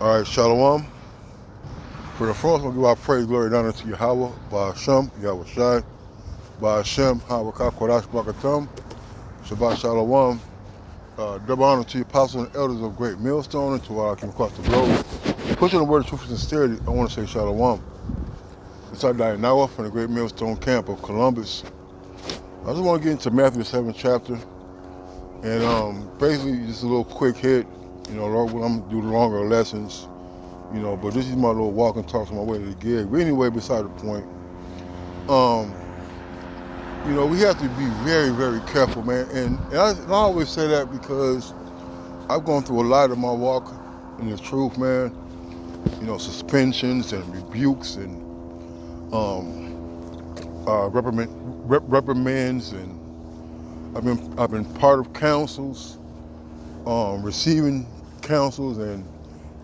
All right, Shalom. For the first, we'll give our praise, glory, and honor to Yahweh, Ba'ashem, Yahweh Shai, Ba'ashem, Hawakah, Kodash, Barakatam, Shabbat Shalom. Double honor to the apostles and elders of Great Millstone and to all came across the globe. Pushing the word of truth and sincerity, I want to say Shalom. It's our Nawa from the Great Millstone camp of Columbus. I just want to get into Matthew the 7th chapter, and basically just a little quick hit. I'm going to do longer lessons, but this is my little walk and talk on my way to the gig. But anyway, beside the point, we have to be very, very careful, man. And I always say that because I've gone through a lot of my walk in the truth, man. Suspensions and rebukes and reprimands, and I've been part of councils, receiving councils, and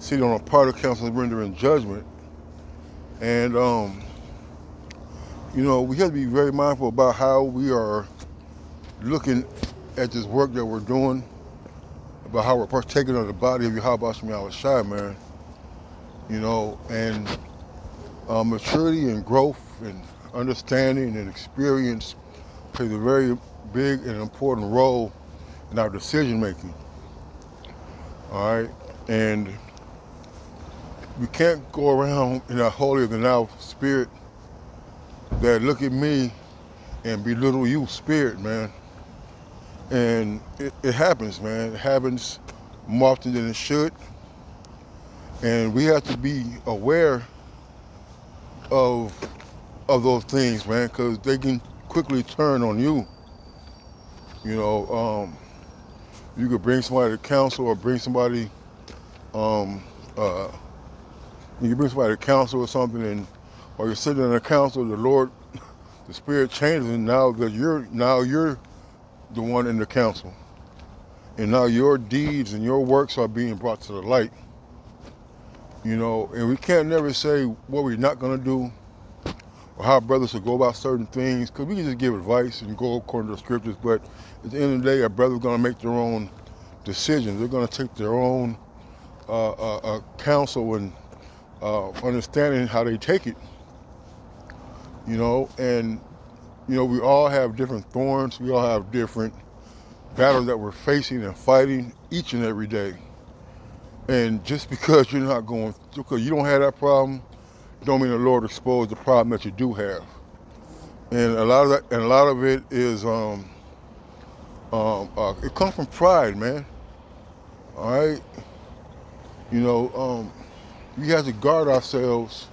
sitting on a part of councils rendering judgment. And we have to be very mindful about how we are looking at this work that we're doing, about how we're partaking of the body of Yahweh Shai Shai, man. And maturity and growth and understanding and experience plays a very big and important role in our decision making. All right, and we can't go around in a holier than thou spirit that look at me and belittle you spirit, man. And it happens, man. It happens more often than it should. And we have to be aware of those things, man, because they can quickly turn on you. You could bring somebody to counsel or bring somebody, you can bring somebody to counsel or something, and while you're sitting in a council, the Spirit changes, and now you're the one in the council, and now your deeds and your works are being brought to the light. And we can't never say what we're not gonna do or how brothers should go about certain things, because we can just give advice and go according to the scriptures, but at the end of the day, a brother's gonna make their own decisions. They're gonna take their own counsel and understanding how they take it. And we all have different thorns. We all have different battles that we're facing and fighting each and every day. And just because because you don't have that problem, don't mean the Lord exposed the problem that you do have. And a lot of it is it comes from pride, man. All right, we have to guard ourselves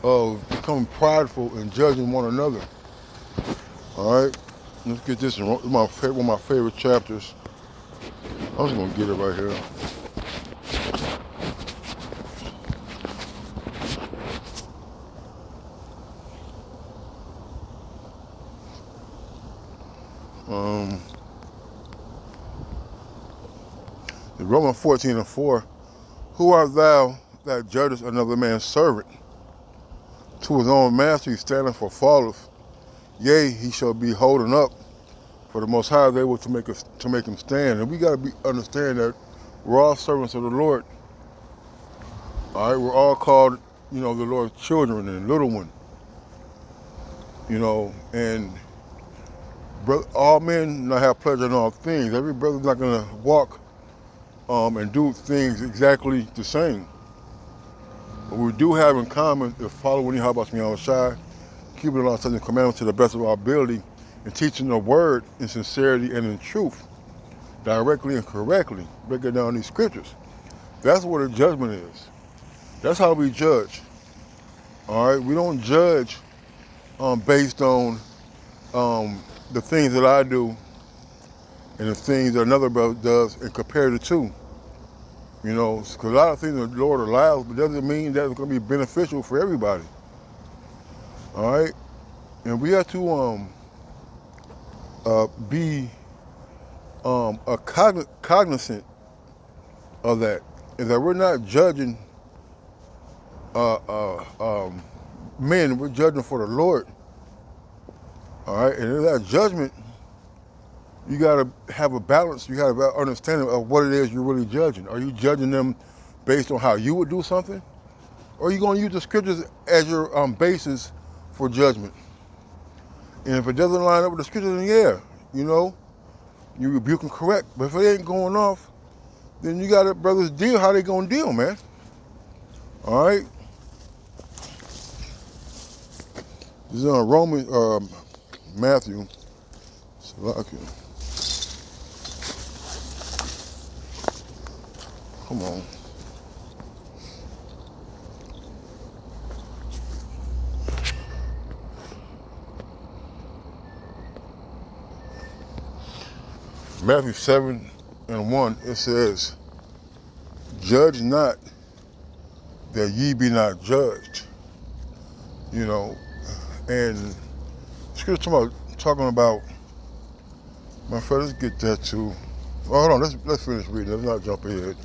of becoming prideful and judging one another. All right, let's get this one. One of my favorite chapters. I'm just gonna get it right here. Romans 14:4. Who art thou that judgest another man's servant? To his own master he standeth or falleth. Yea, he shall be holding up, for the Most High is able to make him stand. And we got to understand that we're all servants of the Lord. All right, we're all called, the Lord's children and little one. And all men not have pleasure in all things. Every brother's not going to walk and do things exactly the same. What we do have in common is following Yahweh Shai, keeping the law, statutes, and commandments to the best of our ability, and teaching the word in sincerity and in truth, directly and correctly, breaking down these scriptures. That's what a judgment is. That's how we judge. All right, we don't judge based on the things that I do and the things that another brother does and compare the two. Because a lot of things the Lord allows, but doesn't mean that it's going to be beneficial for everybody. All right, and we have to be cognizant of that, is that we're not judging men, we're judging for the Lord. All right, and in that judgment, you got to have a balance. You got to have an understanding of what it is you're really judging. Are you judging them based on how you would do something, or are you going to use the scriptures as your basis for judgment? And if it doesn't line up with the scriptures, then yeah, you rebuke and correct. But if it ain't going off, then you got to brothers deal how they going to deal, man. All right? This is on Matthew. Come on. Matthew 7:1, it says, "Judge not that ye be not judged." And scripture talking about, my friend, let's get that too. Oh, hold on, let's finish reading. Let's not jump ahead. It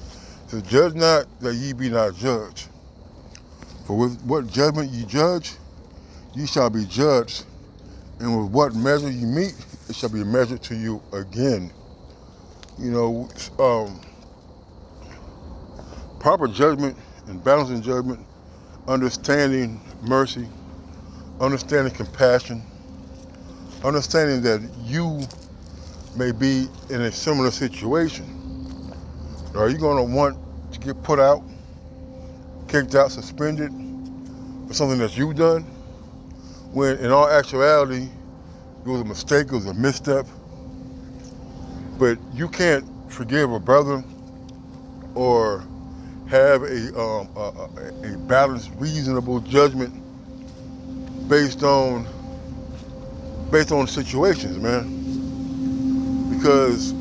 says, "Judge not that ye be not judged. For with what judgment ye judge, ye shall be judged. And with what measure ye meet, it shall be measured to you again." Proper judgment and balancing judgment, understanding mercy, understanding compassion, understanding that you may be in a similar situation. Are you going to want to get put out, kicked out, suspended for something that you've done, when in all actuality it was a mistake, it was a misstep? But you can't forgive a brother or have a balanced, reasonable judgment based on situations, man. Because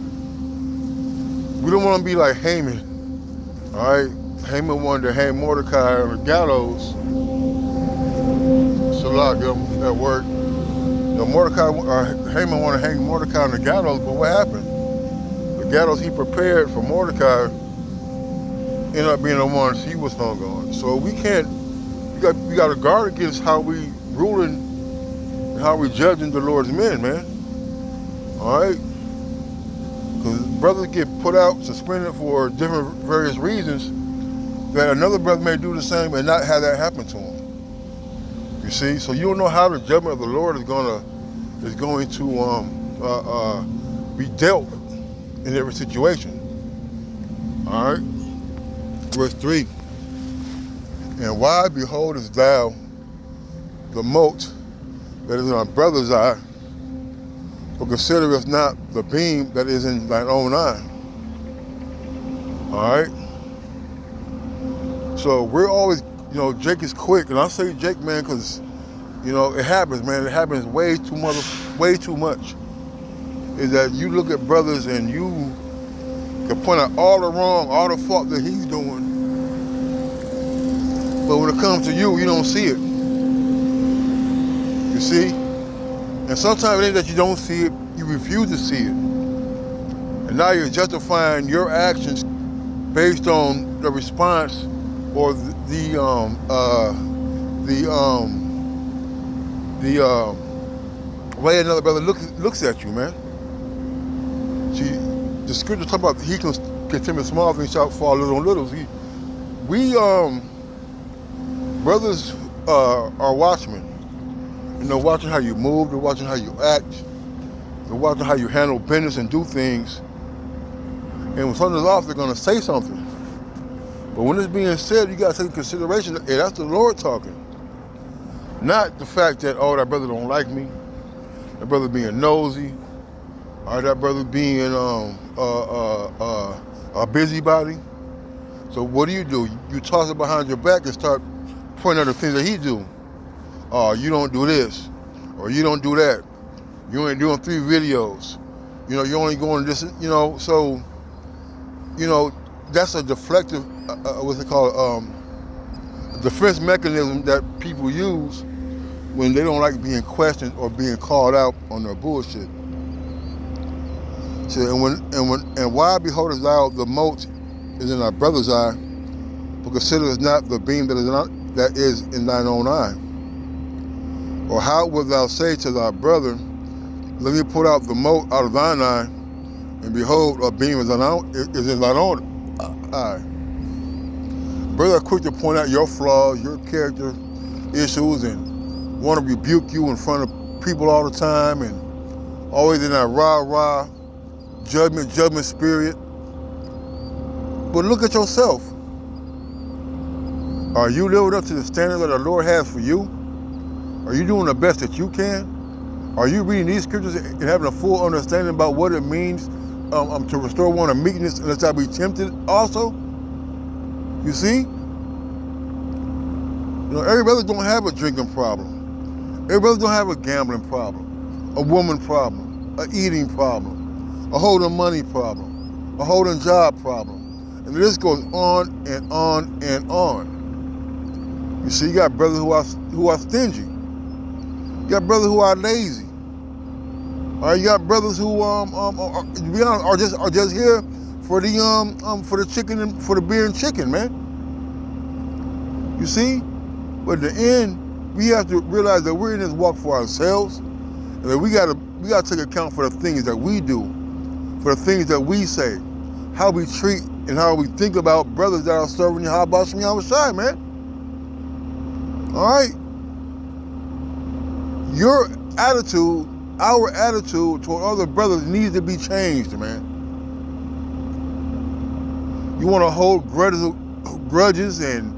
we don't want to be like Haman. All right, Haman wanted to hang Mordecai on the gallows. At work. Haman wanted to hang Mordecai on the gallows, but what happened? The gallows he prepared for Mordecai ended up being the ones he was hung on. So we got to guard against how we ruling and how we judging the Lord's men, man. All right? Because brothers get put out, suspended for different various reasons, that another brother may do the same and not have that happen to him. You see? So you don't know how the judgment of the Lord is going to be dealt in every situation. All right? Verse 3. "And why beholdest thou the mote that is in thy brother's eye, but considerest not the beam that is in thine own eye?" All right? So we're always, Jake is quick. And I say Jake, man, because, it happens, man. It happens way too much. Is that you look at brothers and you can point out all the wrong, all the fault that he's doing. But when it comes to you, you don't see it. You see? And sometimes it ain't that you don't see it, you refuse to see it. And now you're justifying your actions based on the response or the way another brother looks at you, man. See, the scripture talk about he can continue small things shall fall little on little. Brothers are watchmen. Watching how you move, they're watching how you act, they're watching how you handle business and do things. And when something's off, they're gonna say something. But when it's being said, you gotta take into consideration that that's the Lord talking. Not the fact that, that brother don't like me, that brother being nosy, or that brother being a busybody. So what do? You toss it behind your back and start pointing out the things that he do. Oh, you don't do this, or you don't do that. You ain't doing 3 videos. You only going this, so, that's a deflective, what's it called, defense mechanism that people use when they don't like being questioned or being called out on their bullshit. So, and why beholdest thou the mote is in thy brother's eye, but considerest not the beam that is in thine own eye? Or how wilt thou say to thy brother, let me put out the mote out of thine eye, and behold, a beam is in thine own eye? Brothers are quick to point out your flaws, your character issues, and want to rebuke you in front of people all the time, and always in that rah-rah judgment spirit. But look at yourself. Are you living up to the standard that the Lord has for you? Are you doing the best that you can? Are you reading these scriptures and having a full understanding about what it means to restore one to meekness and lest I be tempted also? You see? Every brother don't have a drinking problem. Every brother don't have a gambling problem, a woman problem, an eating problem, a holding money problem, a holding job problem. And the list goes on and on and on. You see, you got brothers who are stingy. You got brothers who are lazy. You got brothers who to be honest, are just here for the chicken and for the beer and chicken, man. You see, but in the end, we have to realize that we're in this walk for ourselves, and that we gotta take account for the things that we do, for the things that we say, how we treat and how we think about brothers that are serving you. How about some outside, man? All right, your attitude, our attitude toward other brothers needs to be changed, man. You want to hold grudges and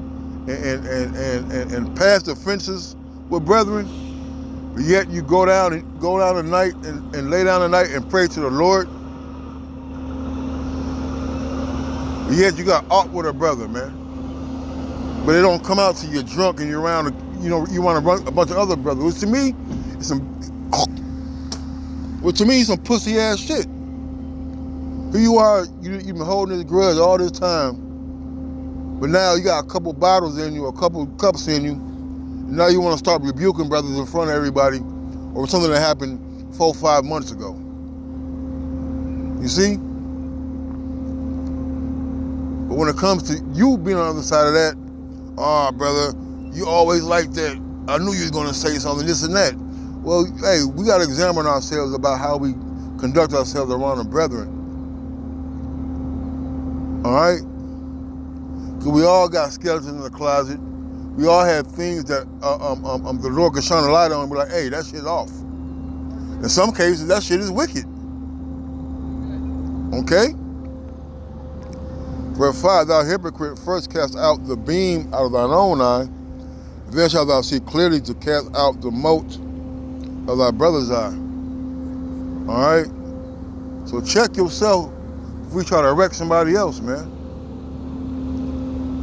past offenses with brethren, but yet you go down at night and lay down at night and pray to the Lord. But yet you got aught with a brother, man. But it don't come out till you're drunk and you're around, you want to run a bunch of other brothers. Which to me, is some pussy ass shit. Who you are, you've been holding this grudge all this time, but now you got a couple bottles in you, a couple cups in you, and now you want to start rebuking brothers in front of everybody over something that happened 4 or 5 months ago. You see? But when it comes to you being on the other side of that, brother, you always like that. I knew you was going to say something, this and that. Well, hey, we got to examine ourselves about how we conduct ourselves around the brethren. All right? Because we all got skeletons in the closet. We all have things that the Lord can shine a light on and be like, hey, that shit's off. In some cases, that shit is wicked. Okay? Verse 5, thou hypocrite, first cast out the beam out of thine own eye, then shalt thou see clearly to cast out the mote of thy brother's eye. All right? So check yourself if we try to wreck somebody else, man.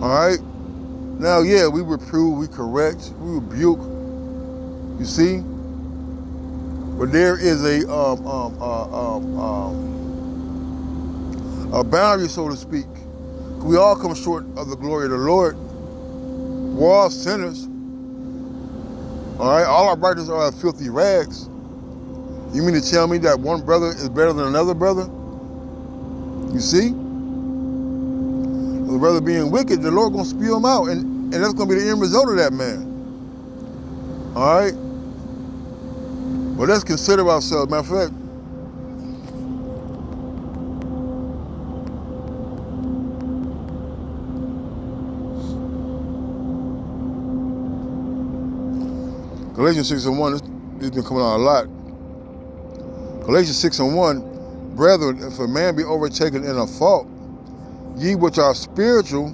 All right? Now, yeah, we reprove, we correct, we rebuke, you see? But there is a boundary, so to speak. We all come short of the glory of the Lord. We're all sinners. All right, all our righteous are filthy rags. You mean to tell me that one brother is better than another brother? You see? The brother being wicked, the Lord gonna spew him out, and that's gonna be the end result of that man. All right? But let's consider ourselves. Matter of fact, Galatians 6:1, this has been coming out a lot. Galatians 6:1, brethren, if a man be overtaken in a fault, ye which are spiritual,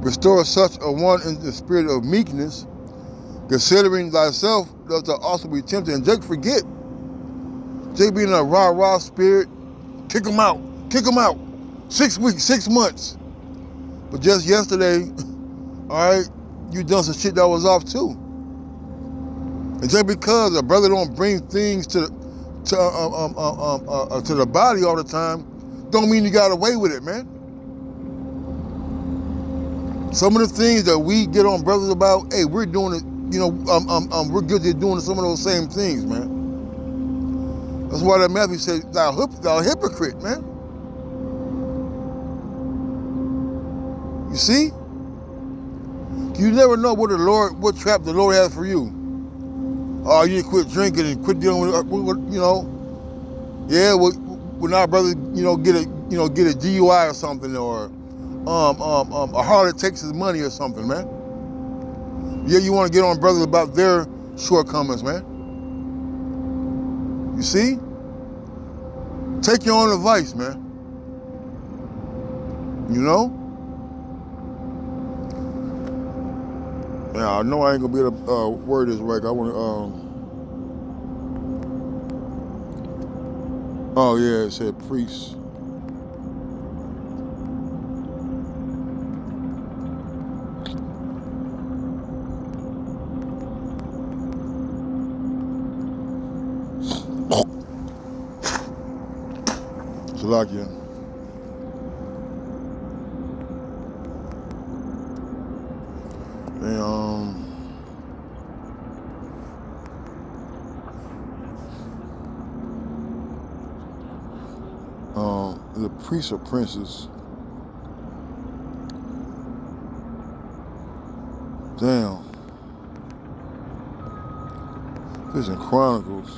restore such a one in the spirit of meekness, considering thyself, lest thou also be tempted. And Jake forget. Jake be in a rah-rah spirit, kick him out, 6 weeks, 6 months. But just yesterday, all right, you done some shit that was off too. And just because a brother don't bring things to the body all the time, don't mean you got away with it, man. Some of the things that we get on brothers about, hey, we're doing it, we're guilty of doing some of those same things, man. That's why that Matthew said, thou hypocrite, man. You see? You never know what trap the Lord has for you. Oh, you need to quit drinking and quit dealing with Yeah, when our brother, get a DUI or something, or a harlot takes his money or something, man. Yeah, you want to get on brothers about their shortcomings, man. You see? Take your own advice, man. You know? Yeah, I know I ain't gonna be able to word this right. I want to. Oh yeah, it said priest. Salakia. And the priests or princes. Damn. This is in Chronicles.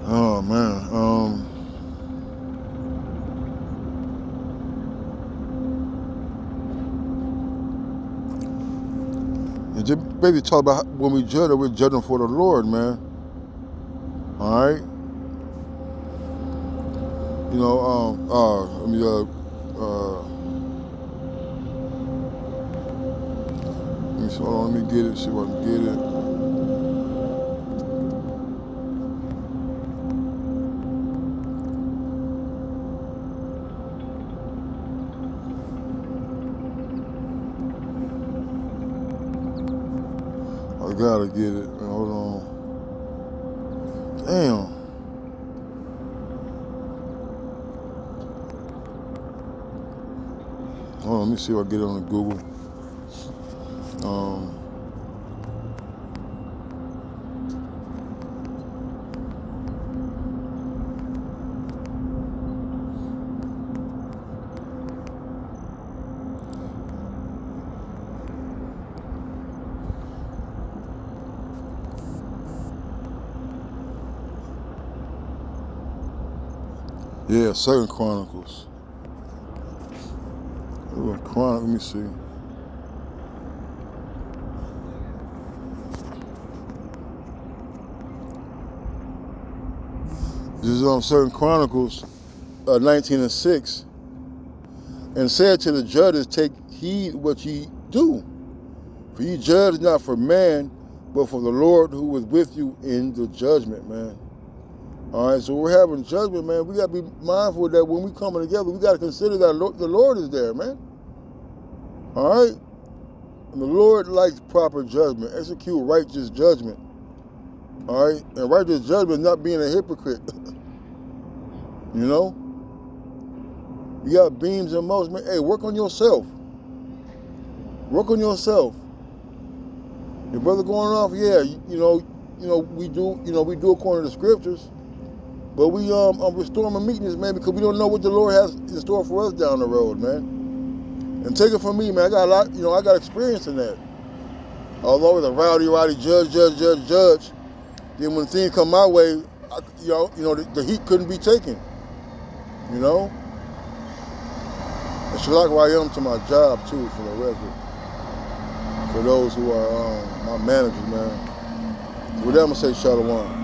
Oh man. And just maybe talk about when we judge, we're judging for the Lord, man. All right. You know. Hold on, let me get it. See if I can get it. I gotta get it. Hold on. Damn. Hold on, let me see if I get it on the Google. Yeah, 2 Chronicles. Let me see. This is on 2 Chronicles 19:6. And said to the judges, take heed what ye do. For ye judge not for man, but for the Lord who is with you in the judgment, man. All right, so we're having judgment, man. We got to be mindful that when we coming together, we got to consider that the Lord is there, man. All right? And the Lord likes proper judgment. Execute righteous judgment. All right? And righteous judgment not being a hypocrite. You know? You got beams and motes, man. Hey, work on yourself. Work on yourself. Your brother going off, yeah, we do according to the scriptures. But we restoring meekness, man, because we don't know what the Lord has in store for us down the road, man. And take it from me, man. I got a lot, I got experience in that. Although it's a rowdy judge. Then when things come my way, the heat couldn't be taken. You know. And Shalak Rayam to my job too, for the record. For those who are my managers, man. With that, I'm gonna say Shalom.